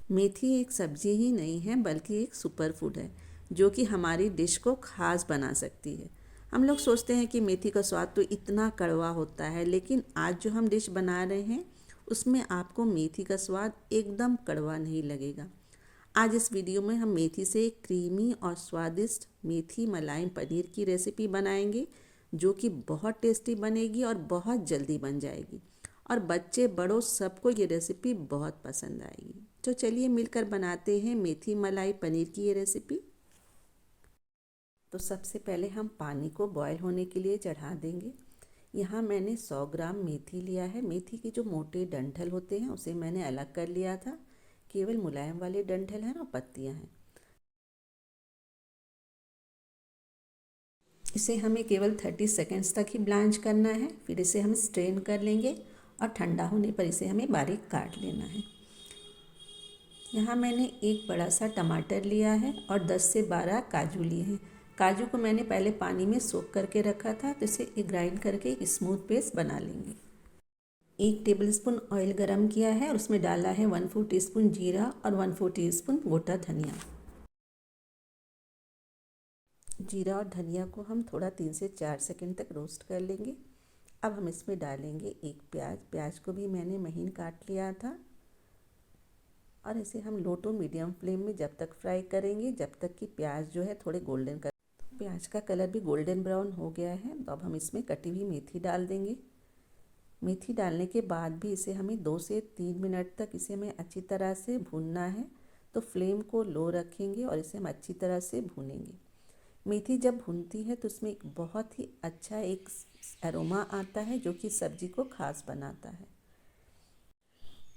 मेथी एक सब्जी ही नहीं है बल्कि एक सुपर फूड है जो कि हमारी डिश को खास बना सकती है। हम लोग सोचते हैं कि मेथी का स्वाद तो इतना कड़वा होता है, लेकिन आज जो हम डिश बना रहे हैं उसमें आपको मेथी का स्वाद एकदम कड़वा नहीं लगेगा। आज इस वीडियो में हम मेथी से एक क्रीमी और स्वादिष्ट मेथी मलाई पनीर की रेसिपी बनाएंगे जो कि बहुत टेस्टी बनेगी और बहुत जल्दी बन जाएगी और बच्चे बड़ों सबको ये रेसिपी बहुत पसंद आएगी। तो चलिए मिलकर बनाते हैं मेथी मलाई पनीर की ये रेसिपी। तो सबसे पहले हम पानी को बॉयल होने के लिए चढ़ा देंगे। यहाँ मैंने 100 ग्राम मेथी लिया है। मेथी के जो मोटे डंठल होते हैं उसे मैंने अलग कर लिया था। केवल मुलायम वाले डंठल हैं और पत्तियाँ हैं। इसे हमें केवल 30 सेकेंड्स तक ही ब्लांच करना है। फिर इसे हम स्ट्रेन कर लेंगे और ठंडा होने पर इसे हमें बारीक काट लेना है। यहाँ मैंने एक बड़ा सा टमाटर लिया है और 10 से 12 काजू लिए हैं। काजू को मैंने पहले पानी में सोख करके रखा था, तो इसे ग्राइंड करके एक स्मूथ पेस्ट बना लेंगे। 1 टेबलस्पून ऑयल गरम किया है और उसमें डाला है 1/4 टीस्पून जीरा और 1/4 टीस्पून गोटा धनिया। जीरा और धनिया को हम थोड़ा 3 से 4 सेकंड तक रोस्ट कर लेंगे। अब हम इसमें डालेंगे एक प्याज को भी मैंने महीन काट लिया था और इसे हम लो टू मीडियम फ्लेम में जब तक फ्राई करेंगे जब तक कि प्याज जो है थोड़े गोल्डन कर। प्याज का कलर भी गोल्डन ब्राउन हो गया है, तो अब हम इसमें कटी हुई मेथी डाल देंगे। मेथी डालने के बाद भी इसे हमें 2 से 3 मिनट तक इसे हमें अच्छी तरह से भूनना है। तो फ्लेम को लो रखेंगे और इसे हम अच्छी तरह से भूनेंगे। मेथी जब भूनती है तो उसमें एक बहुत ही अच्छा एक एरोमा आता है जो कि सब्जी को खास बनाता है।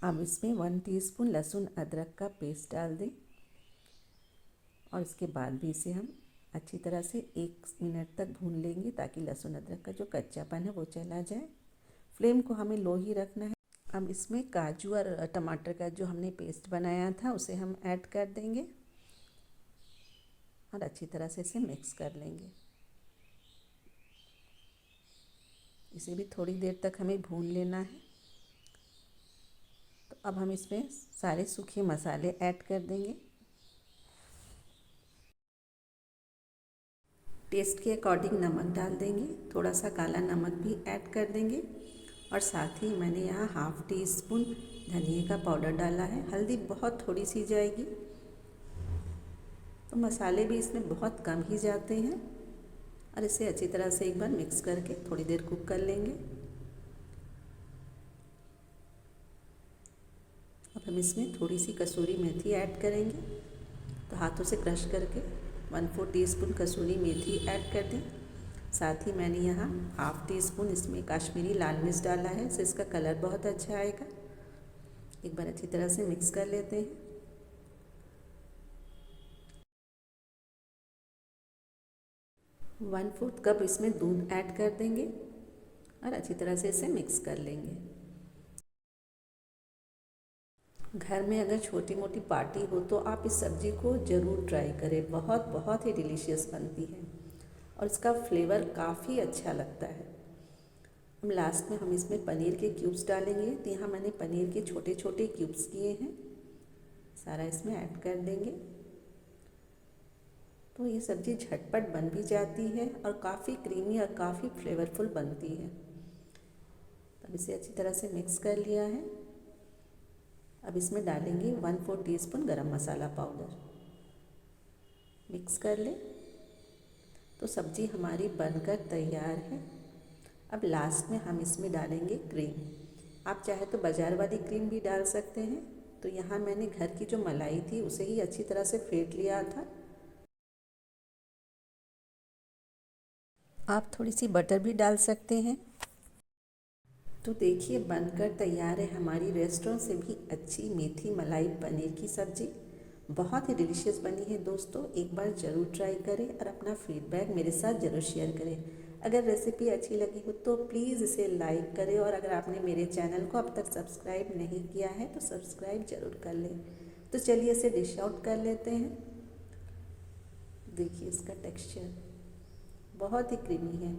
अब इसमें 1 टीस्पून लहसुन अदरक का पेस्ट डाल दें और इसके बाद भी इसे हम अच्छी तरह से 1 मिनट तक भून लेंगे ताकि लहसुन अदरक का जो कच्चापन है वो चला जाए। फ्लेम को हमें लो ही रखना है। अब इसमें काजू और टमाटर का जो हमने पेस्ट बनाया था उसे हम ऐड कर देंगे और अच्छी तरह से इसे मिक्स कर लेंगे। इसे भी थोड़ी देर तक हमें भून लेना है। तो अब हम इसमें सारे सूखे मसाले ऐड कर देंगे। टेस्ट के अकॉर्डिंग नमक डाल देंगे, थोड़ा सा काला नमक भी ऐड कर देंगे और साथ ही मैंने यहाँ 1/2 टीस्पून धनिया का पाउडर डाला है। हल्दी बहुत थोड़ी सी जाएगी, तो मसाले भी इसमें बहुत कम ही जाते हैं और इसे अच्छी तरह से एक बार मिक्स करके थोड़ी देर कुक कर लेंगे। अब हम इसमें थोड़ी सी कसूरी मेथी ऐड करेंगे, तो हाथों से क्रश करके 1/4 टीस्पून कसूरी मेथी ऐड कर दें। साथ ही मैंने यहाँ 1/2 टीस्पून इसमें काश्मीरी लाल मिर्च डाला है, इससे इसका कलर बहुत अच्छा आएगा। एक बार अच्छी तरह से मिक्स कर लेते हैं। 1/4 कप इसमें दूध ऐड कर देंगे और अच्छी तरह से इसे मिक्स कर लेंगे। घर में अगर छोटी मोटी पार्टी हो तो आप इस सब्ज़ी को ज़रूर ट्राई करें। बहुत बहुत ही डिलीशियस बनती है और इसका फ्लेवर काफ़ी अच्छा लगता है। हम लास्ट में हम इसमें पनीर के क्यूब्स डालेंगे, तो यहाँ मैंने पनीर के छोटे छोटे क्यूब्स किए हैं, सारा इसमें ऐड कर देंगे। तो ये सब्ज़ी झटपट बन भी जाती है और काफ़ी क्रीमी और काफ़ी फ्लेवरफुल बनती है। तब इसे अच्छी तरह से मिक्स कर लिया है। अब इसमें डालेंगे 1/4 टीस्पून गरम मसाला पाउडर। मिक्स कर लें तो सब्ज़ी हमारी बनकर तैयार है। अब लास्ट में हम इसमें डालेंगे क्रीम। आप चाहे तो बाज़ार वाली क्रीम भी डाल सकते हैं, तो यहाँ मैंने घर की जो मलाई थी उसे ही अच्छी तरह से फेंट लिया था। आप थोड़ी सी बटर भी डाल सकते हैं। तो देखिए बनकर तैयार है हमारी रेस्टोरेंट से भी अच्छी मेथी मलाई पनीर की सब्ज़ी। बहुत ही डिलीशियस बनी है दोस्तों, एक बार ज़रूर ट्राई करें और अपना फीडबैक मेरे साथ ज़रूर शेयर करें। अगर रेसिपी अच्छी लगी हो तो प्लीज़ इसे लाइक करें और अगर आपने मेरे चैनल को अब तक सब्सक्राइब नहीं किया है तो सब्सक्राइब ज़रूर कर लें। तो चलिए इसे डिश आउट कर लेते हैं। देखिए इसका टेक्सचर बहुत ही क्रीमी है।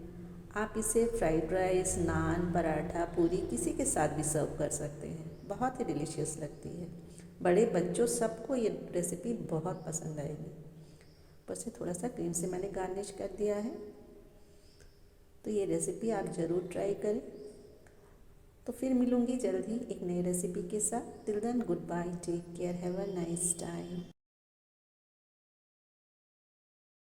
आप इसे फ्राइड राइस, नान, पराठा, पूरी किसी के साथ भी सर्व कर सकते हैं। बहुत ही डिलीशियस लगती है। बड़े बच्चों सबको ये रेसिपी बहुत पसंद आएगी। ऊपर से थोड़ा सा क्रीम से मैंने गार्निश कर दिया है। तो ये रेसिपी आप ज़रूर ट्राई करें। तो फिर मिलूँगी जल्द ही एक नई रेसिपी के साथ। Till then goodbye, take care, have a nice time.